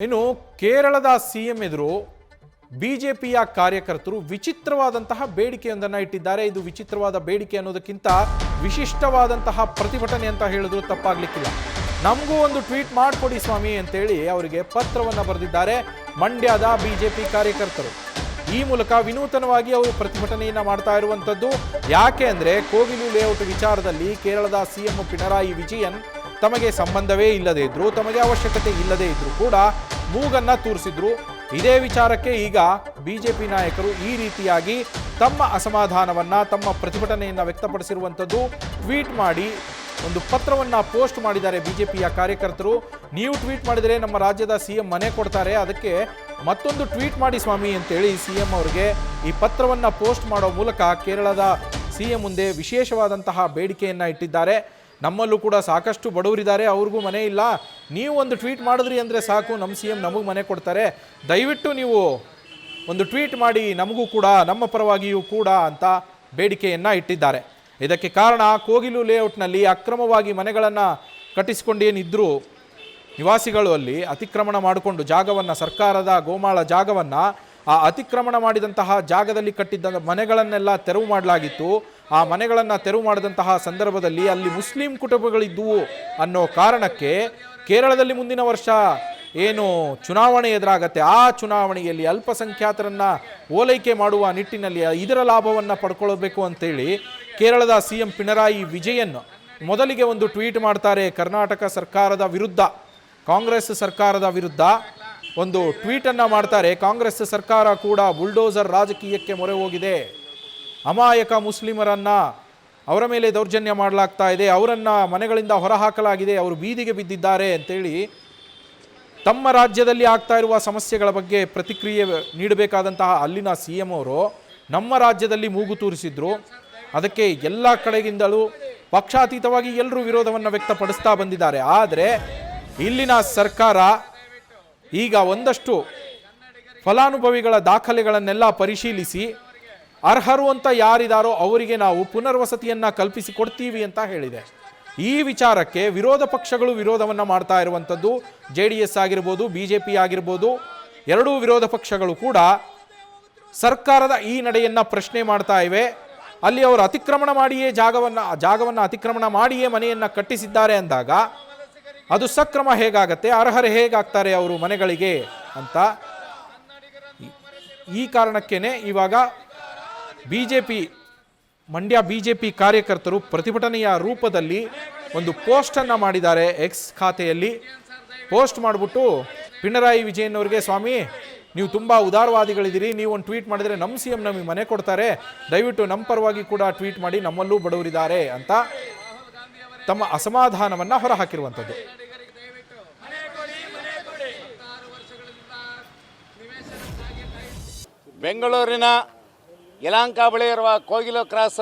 ಇನ್ನು ಕೇರಳದ ಸಿಎಂ ಎದುರು ಬಿಜೆಪಿಯ ಕಾರ್ಯಕರ್ತರು ವಿಚಿತ್ರವಾದಂತಹ ಬೇಡಿಕೆಯೊಂದನ್ನು ಇಟ್ಟಿದ್ದಾರೆ. ಇದು ವಿಚಿತ್ರವಾದ ಬೇಡಿಕೆ ಅನ್ನೋದಕ್ಕಿಂತ ವಿಶಿಷ್ಟವಾದಂತಹ ಪ್ರತಿಭಟನೆ ಅಂತ ಹೇಳಿದ್ರು ತಪ್ಪಾಗ್ಲಿಕ್ಕಿಲ್ಲ. ನಮಗೂ ಒಂದು ಟ್ವೀಟ್ ಮಾಡಿಕೊಡಿ ಸ್ವಾಮಿ ಅಂತೇಳಿ ಅವರಿಗೆ ಪತ್ರವನ್ನು ಬರೆದಿದ್ದಾರೆ ಮಂಡ್ಯದ ಬಿಜೆಪಿ ಕಾರ್ಯಕರ್ತರು. ಈ ಮೂಲಕ ವಿನೂತನವಾಗಿ ಅವರು ಪ್ರತಿಭಟನೆಯನ್ನು ಮಾಡ್ತಾ ಇರುವಂಥದ್ದು. ಯಾಕೆ ಅಂದರೆ ಕೋಗಿಲು ಲೇಔಟ್ ವಿಚಾರದಲ್ಲಿ ಕೇರಳದ ಸಿಎಂ ಪಿಣರಾಯಿ ವಿಜಯನ್ ತಮಗೆ ಸಂಬಂಧವೇ ಇಲ್ಲದೇ ಇದ್ರು, ತಮಗೆ ಅವಶ್ಯಕತೆ ಇಲ್ಲದೇ ಇದ್ರು ಕೂಡ ಮೂಗನ್ನ ತೂರಿಸಿದ್ರು. ಇದೇ ವಿಚಾರಕ್ಕೆ ಈಗ ಬಿಜೆಪಿ ನಾಯಕರು ಈ ರೀತಿಯಾಗಿ ತಮ್ಮ ಅಸಮಾಧಾನವನ್ನ, ತಮ್ಮ ಪ್ರತಿಭಟನೆಯನ್ನು ವ್ಯಕ್ತಪಡಿಸಿರುವಂಥದ್ದು. ಟ್ವೀಟ್ ಮಾಡಿ ಒಂದು ಪತ್ರವನ್ನ ಪೋಸ್ಟ್ ಮಾಡಿದ್ದಾರೆ ಬಿಜೆಪಿಯ ಕಾರ್ಯಕರ್ತರು. ನೀವು ಟ್ವೀಟ್ ಮಾಡಿದರೆ ನಮ್ಮ ರಾಜ್ಯದ ಸಿಎಂ ಮನೆ ಕೊಡ್ತಾರೆ, ಅದಕ್ಕೆ ಮತ್ತೊಂದು ಟ್ವೀಟ್ ಮಾಡಿ ಸ್ವಾಮಿ ಅಂತೇಳಿ ಸಿಎಂ ಅವರಿಗೆ ಈ ಪತ್ರವನ್ನ ಪೋಸ್ಟ್ ಮಾಡೋ ಮೂಲಕ ಕೇರಳದ ಸಿಎಂ ಮುಂದೆ ವಿಶೇಷವಾದಂತಹ ಬೇಡಿಕೆಯನ್ನ ಇಟ್ಟಿದ್ದಾರೆ. ನಮ್ಮಲ್ಲೂ ಕೂಡ ಸಾಕಷ್ಟು ಬಡವರಿದ್ದಾರೆ, ಅವ್ರಿಗೂ ಮನೆ ಇಲ್ಲ, ನೀವು ಒಂದು ಟ್ವೀಟ್ ಮಾಡಿದ್ರಿ ಅಂದರೆ ಸಾಕು, ನಮ್ಮ ಸಿಎಂ ನಮಗೆ ಮನೆ ಕೊಡ್ತಾರೆ, ದಯವಿಟ್ಟು ನೀವು ಒಂದು ಟ್ವೀಟ್ ಮಾಡಿ ನಮಗೂ ಕೂಡ, ನಮ್ಮ ಪರವಾಗಿಯೂ ಕೂಡ ಅಂತ ಬೇಡಿಕೆಯನ್ನು ಇಟ್ಟಿದ್ದಾರೆ. ಇದಕ್ಕೆ ಕಾರಣ ಕೋಗಿಲು ಲೇಔಟ್ನಲ್ಲಿ ಅಕ್ರಮವಾಗಿ ಮನೆಗಳನ್ನು ಕಟ್ಟಿಸಿಕೊಂಡೇನಿದ್ದರೂ ನಿವಾಸಿಗಳು ಅಲ್ಲಿ ಅತಿಕ್ರಮಣ ಮಾಡಿಕೊಂಡು ಜಾಗವನ್ನು, ಸರ್ಕಾರದ ಗೋಮಾಳ ಜಾಗವನ್ನು, ಆ ಅತಿಕ್ರಮಣ ಮಾಡಿದಂತಹ ಜಾಗದಲ್ಲಿ ಕಟ್ಟಿದ್ದ ಮನೆಗಳನ್ನೆಲ್ಲ ತೆರವು ಮಾಡಲಾಗಿತ್ತು. ಆ ಮನೆಗಳನ್ನು ತೆರವು ಮಾಡಿದಂತಹ ಸಂದರ್ಭದಲ್ಲಿ ಅಲ್ಲಿ ಮುಸ್ಲಿಂ ಕುಟುಂಬಗಳಿದ್ದುವು ಅನ್ನೋ ಕಾರಣಕ್ಕೆ ಕೇರಳದಲ್ಲಿ ಮುಂದಿನ ವರ್ಷ ಏನು ಚುನಾವಣೆ ಎದುರಾಗತ್ತೆ, ಆ ಚುನಾವಣೆಯಲ್ಲಿ ಅಲ್ಪಸಂಖ್ಯಾತರನ್ನು ಓಲೈಕೆ ಮಾಡುವ ನಿಟ್ಟಿನಲ್ಲಿ ಇದರ ಲಾಭವನ್ನು ಪಡ್ಕೊಳ್ಬೇಕು ಅಂತೇಳಿ ಕೇರಳದ ಸಿಎಂ ಪಿಣರಾಯಿ ವಿಜಯನ್ ಮೊದಲಿಗೆ ಒಂದು ಟ್ವೀಟ್ ಮಾಡ್ತಾರೆ. ಕರ್ನಾಟಕ ಸರ್ಕಾರದ ವಿರುದ್ಧ, ಕಾಂಗ್ರೆಸ್ ಸರ್ಕಾರದ ವಿರುದ್ಧ ಒಂದು ಟ್ವೀಟನ್ನು ಮಾಡ್ತಾರೆ. ಕಾಂಗ್ರೆಸ್ ಸರ್ಕಾರ ಕೂಡ ಬುಲ್ಡೋಸರ್ ರಾಜಕೀಯಕ್ಕೆ ಮೊರೆ ಹೋಗಿದೆ, ಅಮಾಯಕ ಮುಸ್ಲಿಮರನ್ನ ಅವರ ಮೇಲೆ ದೌರ್ಜನ್ಯ ಮಾಡಲಾಗ್ತಾ ಇದೆ, ಅವರನ್ನು ಮನೆಗಳಿಂದ ಹೊರಹಾಕಲಾಗಿದೆ, ಅವರು ಬೀದಿಗೆ ಬಿದ್ದಿದ್ದಾರೆ ಅಂತೇಳಿ ತಮ್ಮ ರಾಜ್ಯದಲ್ಲಿ ಆಗ್ತಾ ಇರುವ ಸಮಸ್ಯೆಗಳ ಬಗ್ಗೆ ಪ್ರತಿಕ್ರಿಯೆ ನೀಡಬೇಕಾದಂತಹ ಅಲ್ಲಿನ ಸಿಎಂ ಅವರು ನಮ್ಮ ರಾಜ್ಯದಲ್ಲಿ ಮೂಗು ತೂರಿಸಿದ್ರು. ಅದಕ್ಕೆ ಎಲ್ಲ ಕಡೆಗಿಂದಲೂ ಪಕ್ಷಾತೀತವಾಗಿ ಎಲ್ಲರೂ ವಿರೋಧವನ್ನು ವ್ಯಕ್ತಪಡಿಸ್ತಾ ಬಂದಿದ್ದಾರೆ. ಆದರೆ ಇಲ್ಲಿನ ಸರ್ಕಾರ ಈಗ ಒಂದಷ್ಟು ಫಲಾನುಭವಿಗಳ ದಾಖಲೆಗಳನ್ನೆಲ್ಲ ಪರಿಶೀಲಿಸಿ ಅರ್ಹರು ಅಂತ ಯಾರಿದಾರೋ ಅವರಿಗೆ ನಾವು ಪುನರ್ವಸತಿಯನ್ನು ಕಲ್ಪಿಸಿಕೊಡ್ತೀವಿ ಅಂತ ಹೇಳಿದೆ. ಈ ವಿಚಾರಕ್ಕೆ ವಿರೋಧ ಪಕ್ಷಗಳು ವಿರೋಧವನ್ನು ಮಾಡ್ತಾ ಇರುವಂಥದ್ದು. JDS ಆಗಿರ್ಬೋದು, BJP ಆಗಿರ್ಬೋದು, ಎರಡೂ ವಿರೋಧ ಪಕ್ಷಗಳು ಕೂಡ ಸರ್ಕಾರದ ಈ ನಡೆಯನ್ನು ಪ್ರಶ್ನೆ ಮಾಡ್ತಾ ಇವೆ. ಅಲ್ಲಿ ಅವರು ಅತಿಕ್ರಮಣ ಮಾಡಿಯೇ ಜಾಗವನ್ನು ಅತಿಕ್ರಮಣ ಮಾಡಿಯೇ ಮನೆಯನ್ನು ಕಟ್ಟಿಸಿದ್ದಾರೆ ಅಂದಾಗ ಅದು ಸಕ್ರಮ ಹೇಗಾಗತ್ತೆ, ಅರ್ಹರು ಹೇಗಾಗ್ತಾರೆ ಅವರು ಮನೆಗಳಿಗೆ ಅಂತ ಈ ಕಾರಣಕ್ಕೇನೆ ಇವಾಗ ಮಂಡ್ಯ ಬಿಜೆಪಿ ಕಾರ್ಯಕರ್ತರು ಪ್ರತಿಭಟನೆಯ ರೂಪದಲ್ಲಿ ಒಂದು ಪೋಸ್ಟನ್ನು ಮಾಡಿದ್ದಾರೆ. ಎಕ್ಸ್ ಖಾತೆಯಲ್ಲಿ ಪೋಸ್ಟ್ ಮಾಡಿಬಿಟ್ಟು ಪಿಣರಾಯಿ ವಿಜಯನ್ ಅವರಿಗೆ, ಸ್ವಾಮಿ ನೀವು ತುಂಬ ಉದಾರವಾದಿಗಳಿದ್ದೀರಿ, ನೀವು ಒಂದು ಟ್ವೀಟ್ ಮಾಡಿದರೆ ನಮ್ಮ ಸಿಎಂ ನಮಗೆ ಮನೆ ಕೊಡ್ತಾರೆ, ದಯವಿಟ್ಟು ನಮ್ಮ ಪರವಾಗಿ ಕೂಡ ಟ್ವೀಟ್ ಮಾಡಿ, ನಮ್ಮಲ್ಲೂ ಬಡವರಿದ್ದಾರೆ ಅಂತ ತಮ್ಮ ಅಸಮಾಧಾನವನ್ನು ಹೊರಹಾಕಿರುವಂಥದ್ದು. ಬೆಂಗಳೂರಿನ ಯಲಹಂಕ ಬಳಿ ಇರುವ ಕೋಗಿಲು ಕ್ರಾಸ್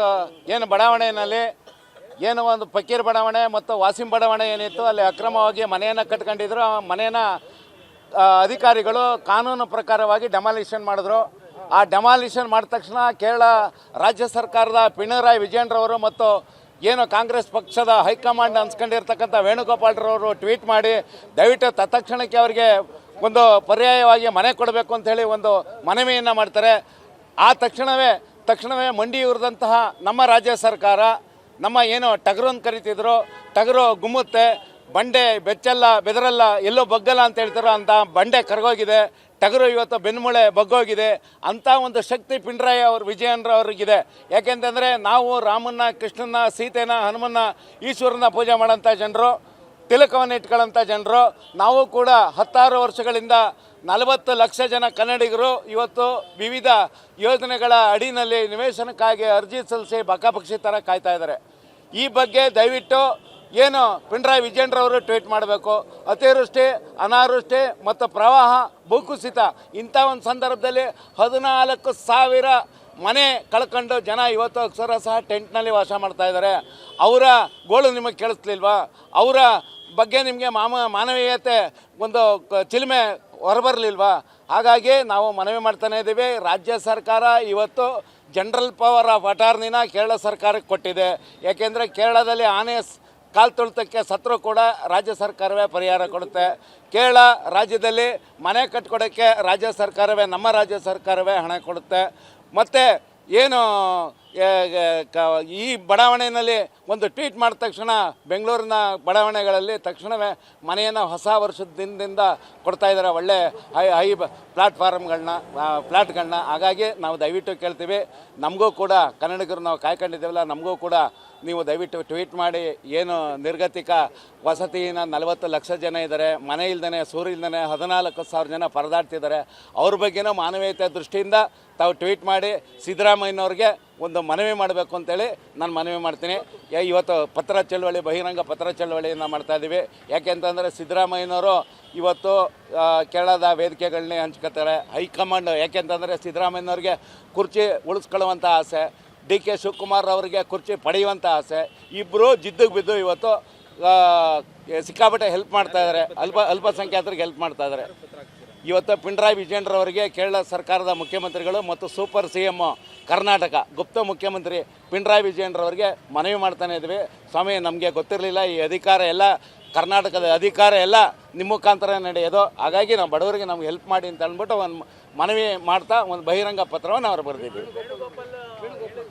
ಏನು ಬಡಾವಣೆಯಲ್ಲಿ ಏನು ಒಂದು ಫಕೀರ್ ಬಡಾವಣೆ ಮತ್ತು ವಾಸಿಂ ಬಡಾವಣೆ ಏನಿತ್ತು, ಅಲ್ಲಿ ಅಕ್ರಮವಾಗಿ ಮನೆಯನ್ನು ಕಟ್ಕೊಂಡಿದ್ರು. ಆ ಮನೆಯನ್ನು ಅಧಿಕಾರಿಗಳು ಕಾನೂನು ಪ್ರಕಾರವಾಗಿ ಡೆಮಾಲಿಷನ್ ಮಾಡಿದ್ರು. ಆ ಡೆಮಾಲಿಷನ್ ಮಾಡಿದ ತಕ್ಷಣ ಕೇರಳ ರಾಜ್ಯ ಸರ್ಕಾರದ ಪಿಣರಾಯಿ ವಿಜಯನ್ರವರು ಮತ್ತು ಏನು ಕಾಂಗ್ರೆಸ್ ಪಕ್ಷದ ಹೈಕಮಾಂಡ್ ಅನ್ಸ್ಕೊಂಡಿರ್ತಕ್ಕಂಥ ವೇಣುಗೋಪಾಲ್ರವರು ಟ್ವೀಟ್ ಮಾಡಿ ದಯವಿಟ್ಟು ತತ್ಕ್ಷಣಕ್ಕೆ ಅವರಿಗೆ ಒಂದು ಪರ್ಯಾಯವಾಗಿ ಮನೆ ಕೊಡಬೇಕು ಅಂಥೇಳಿ ಒಂದು ಮನವಿಯನ್ನು ಮಾಡ್ತಾರೆ. ಆ ತಕ್ಷಣವೇ ಮಂಡಿ ಉರಿದಂತಹ ನಮ್ಮ ರಾಜ್ಯ ಸರ್ಕಾರ, ನಮ್ಮ ಏನು ಟಗರು ಅಂತ ಕರಿತಿದ್ರು, ಟಗರು ಗುಮ್ಮುತ್ತೆ, ಬಂಡೆ ಬೆಚ್ಚಲ್ಲ ಬೆದರಲ್ಲ ಎಲ್ಲೋ ಬಗ್ಗಲ್ಲ ಅಂತ ಹೇಳ್ತಾರೋ ಅಂತ ಬಂಡೆ ಕರಗೋಗಿದೆ, ಟಗರು ಇವತ್ತು ಬೆನ್ಮೂಳೆ ಬಗ್ಗೋಗಿದೆ. ಅಂಥ ಒಂದು ಶಕ್ತಿ ಪಿಣರಾಯಿ ವಿಜಯನ್ರವ್ರಿಗಿದೆ. ಯಾಕೆಂತಂದರೆ ನಾವು ರಾಮನ್ನ, ಕೃಷ್ಣನ, ಸೀತೆನ, ಹನುಮನ್ನ, ಈಶ್ವರನ ಪೂಜೆ ಮಾಡೋಂಥ ಜನರು, ತಿಲಕವನ್ನು ಇಟ್ಕೊಳ್ಳೋಂಥ ಜನರು. ನಾವು ಕೂಡ 10 ವರ್ಷಗಳಿಂದ 40 ಲಕ್ಷ ಜನ ಕನ್ನಡಿಗರು ಇವತ್ತು ವಿವಿಧ ಯೋಜನೆಗಳ ಅಡಿನಲ್ಲಿ ನಿವೇಶನಕ್ಕಾಗಿ ಅರ್ಜಿ ಸಲ್ಲಿಸಿ ಬಕಾಪಕ್ಷಿ ಥರ ಕಾಯ್ತಾ ಇದ್ದಾರೆ. ಈ ಬಗ್ಗೆ ದಯವಿಟ್ಟು ಏನು ಪಿಣರಾಯಿ ವಿಜಯನ್ರವರು ಟ್ವೀಟ್ ಮಾಡಬೇಕು. ಅತಿವೃಷ್ಟಿ, ಅನಾವೃಷ್ಟಿ ಮತ್ತು ಪ್ರವಾಹ, ಭೂಕುಸಿತ ಇಂಥ ಒಂದು ಸಂದರ್ಭದಲ್ಲಿ 14,000 ಮನೆ ಕಳ್ಕೊಂಡು ಜನ ಇವತ್ತು ಅಕ್ಷರಶಃ ಟೆಂಟ್ನಲ್ಲಿ ವಾಸ ಮಾಡ್ತಾ ಇದ್ದಾರೆ. ಅವರ ಗೋಳು ನಿಮಗೆ ಕೇಳಿಸ್ಲಿಲ್ವಾ? ಅವರ ಬಗ್ಗೆ ನಿಮಗೆ ಮಾನವೀಯತೆ ಒಂದು ಚಿಲುಮೆ ಹೊರಬರಲಿಲ್ವಾ? ಹಾಗಾಗಿ ನಾವು ಮನವಿ ಮಾಡ್ತಾನೆ ಇದ್ದೀವಿ. ರಾಜ್ಯ ಸರ್ಕಾರ ಇವತ್ತು ಜನರಲ್ ಪವರ್ ಆಫ್ ಅಟಾರ್ನಿನ ಕೇರಳ ಸರ್ಕಾರಕ್ಕೆ ಕೊಟ್ಟಿದೆ. ಯಾಕೆಂದರೆ ಕೇರಳದಲ್ಲಿ ಆನೆ ಕಾಲು ತುಳಿತಕ್ಕೆ ಸತ್ರು ಕೂಡ ರಾಜ್ಯ ಸರ್ಕಾರವೇ ಪರಿಹಾರ ಕೊಡುತ್ತೆ. ಕೇರಳ ರಾಜ್ಯದಲ್ಲಿ ಮನೆ ಕಟ್ಕೊಡೋಕ್ಕೆ ರಾಜ್ಯ ಸರ್ಕಾರವೇ, ನಮ್ಮ ರಾಜ್ಯ ಸರ್ಕಾರವೇ ಹಣ ಕೊಡುತ್ತೆ. ಮತ್ತು ಏನು ಈ ಬಡಾವಣೆಯಲ್ಲಿ ಒಂದು ಟ್ವೀಟ್ ಮಾಡಿದ ತಕ್ಷಣ ಬೆಂಗಳೂರಿನ ಬಡಾವಣೆಗಳಲ್ಲಿ ತಕ್ಷಣವೇ ಮನೆಯನ್ನು ಹೊಸ ವರ್ಷದ ದಿನದಿಂದ ಕೊಡ್ತಾ ಇದ್ದಾರೆ, ಒಳ್ಳೆ ಹೈ ಫ್ಲ್ಯಾಟ್ಗಳನ್ನ. ಹಾಗಾಗಿ ನಾವು ದಯವಿಟ್ಟು ಕೇಳ್ತೀವಿ, ನಮಗೂ ಕೂಡ ಕನ್ನಡಿಗರು ನಾವು ಕಾಯ್ಕೊಂಡಿದ್ದೀವಲ್ಲ, ನಮಗೂ ಕೂಡ ನೀವು ದಯವಿಟ್ಟು ಟ್ವೀಟ್ ಮಾಡಿ. ಏನು ನಿರ್ಗತಿಕ ವಸತಿನ 40 ಲಕ್ಷ ಜನ ಇದ್ದಾರೆ, ಮನೆ ಇಲ್ದೇ ಸೂರು ಇಲ್ದೇ 14,000 ಜನ ಪರದಾಡ್ತಿದ್ದಾರೆ. ಅವ್ರ ಬಗ್ಗೆನೂ ಮಾನವೀಯತೆ ದೃಷ್ಟಿಯಿಂದ ತಾವು ಟ್ವೀಟ್ ಮಾಡಿ ಸಿದ್ದರಾಮಯ್ಯನವ್ರಿಗೆ ಒಂದು ಮನವಿ ಮಾಡಬೇಕು ಅಂತೇಳಿ ನಾನು ಮನವಿ ಮಾಡ್ತೀನಿ. ಇವತ್ತು ಪತ್ರ ಚಳವಳಿ, ಬಹಿರಂಗ ಪತ್ರ ಚಳವಳಿಯನ್ನು ಮಾಡ್ತಾಯಿದ್ದೀವಿ. ಯಾಕೆಂತಂದರೆ ಸಿದ್ದರಾಮಯ್ಯನವರು ಇವತ್ತು ಕೇರಳದ ವೇದಿಕೆಗಳನ್ನೇ ಹಂಚ್ಕೋತಾರೆ. ಹೈಕಮಾಂಡ್ ಯಾಕೆಂತಂದರೆ ಸಿದ್ದರಾಮಯ್ಯನವ್ರಿಗೆ ಕುರ್ಚಿ ಉಳಿಸ್ಕೊಳ್ಳುವಂಥ ಆಸೆ, ಡಿ.ಕೆ. ಶಿವಕುಮಾರ್ ಅವರಿಗೆ ಕುರ್ಚಿ ಪಡೆಯುವಂಥ ಆಸೆ. ಇಬ್ಬರು ಜಿದ್ದಿಗೆ ಬಿದ್ದು ಇವತ್ತು ಸಿಕ್ಕಾಪಟ್ಟೆ ಹೆಲ್ಪ್ ಮಾಡ್ತಾಯಿದ್ದಾರೆ, ಅಲ್ಪಸಂಖ್ಯಾತರಿಗೆ ಹೆಲ್ಪ್ ಮಾಡ್ತಾಯಿದ್ದಾರೆ. ಇವತ್ತು ಪಿಣರಾಯಿ ವಿಜಯನ್ರವರಿಗೆ ಕೇರಳ ಸರ್ಕಾರದ ಮುಖ್ಯಮಂತ್ರಿಗಳು ಮತ್ತು ಸೂಪರ್ CM ಕರ್ನಾಟಕ ಗುಪ್ತ ಮುಖ್ಯಮಂತ್ರಿ ಪಿಣರಾಯಿ ವಿಜಯನ್ರವರಿಗೆ ಮನವಿ ಮಾಡ್ತಾನೆ ಇದ್ವಿ. ಸ್ವಾಮಿ, ನಮಗೆ ಗೊತ್ತಿರಲಿಲ್ಲ ಈ ಅಧಿಕಾರ ಎಲ್ಲ, ಕರ್ನಾಟಕದ ಅಧಿಕಾರ ಎಲ್ಲ ನಿಮ್ಮ ಮುಖಾಂತರ ನಡೆಯೋದು. ಹಾಗಾಗಿ ನಾವು ಬಡವರಿಗೆ ನಮ್ಗೆ ಹೆಲ್ಪ್ ಮಾಡಿ ಅಂತ ಅಂದ್ಬಿಟ್ಟು ಒಂದು ಮನವಿ ಮಾಡ್ತಾ ಒಂದು ಬಹಿರಂಗ ಪತ್ರವನ್ನು ಅವ್ರು ಬರೆದಿದ್ದೀವಿ.